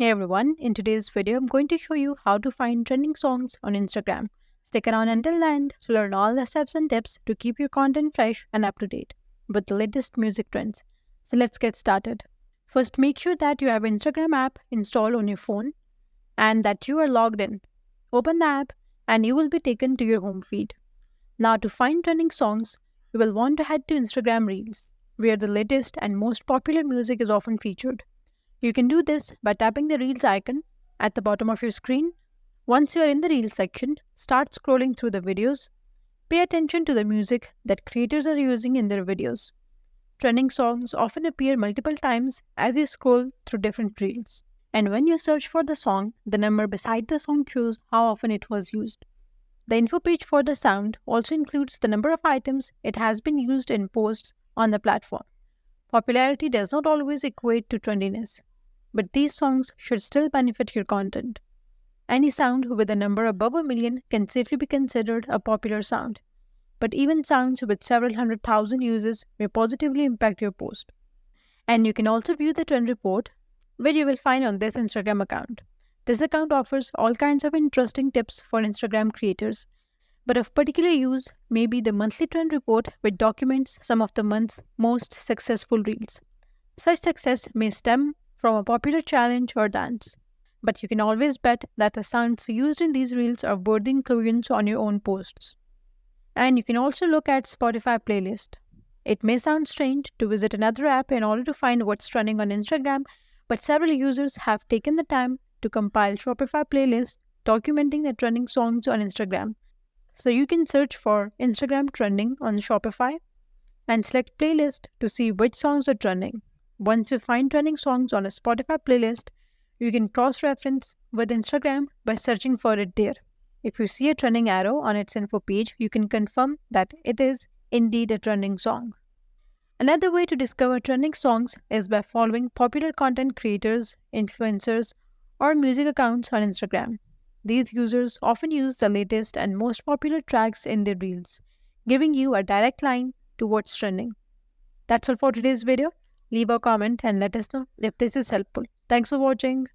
Hey everyone, in today's video, I'm going to show you how to find trending songs on Instagram. Stick around until the end to learn all the steps and tips to keep your content fresh and up to date with the latest music trends. So let's get started. First, make sure that you have Instagram app installed on your phone and that you are logged in. Open the app and you will be taken to your home feed. Now, to find trending songs, you will want to head to Instagram Reels, where the latest and most popular music is often featured. You can do this by tapping the Reels icon at the bottom of your screen. Once you are in the Reels section, start scrolling through the videos. Pay attention to the music that creators are using in their videos. Trending songs often appear multiple times as you scroll through different Reels. And when you search for the song, the number beside the song shows how often it was used. The info page for the sound also includes the number of items it has been used in posts on the platform. Popularity does not always equate to trendiness, but these songs should still benefit your content. Any sound with a number above a million can safely be considered a popular sound, but even sounds with several hundred thousand users may positively impact your post. And you can also view the trend report, which you will find on this Instagram account. This account offers all kinds of interesting tips for Instagram creators, but of particular use may be the monthly trend report, which documents some of the month's most successful reels. Such success may stem from a popular challenge or dance, but you can always bet that the sounds used in these reels are worthy inclusions on your own posts. And you can also look at Spotify playlist. It may sound strange to visit another app in order to find what's trending on Instagram, but several users have taken the time to compile Shopify playlists documenting the trending songs on Instagram. So you can search for Instagram trending on Shopify and select playlist to see which songs are trending. Once you find trending songs on a Spotify playlist, you can cross-reference with Instagram by searching for it there. If you see a trending arrow on its info page, you can confirm that it is indeed a trending song. Another way to discover trending songs is by following popular content creators, influencers, or music accounts on Instagram. These users often use the latest and most popular tracks in their reels, giving you a direct line to what's trending. That's all for today's video. Leave a comment and let us know if this is helpful. Thanks for watching.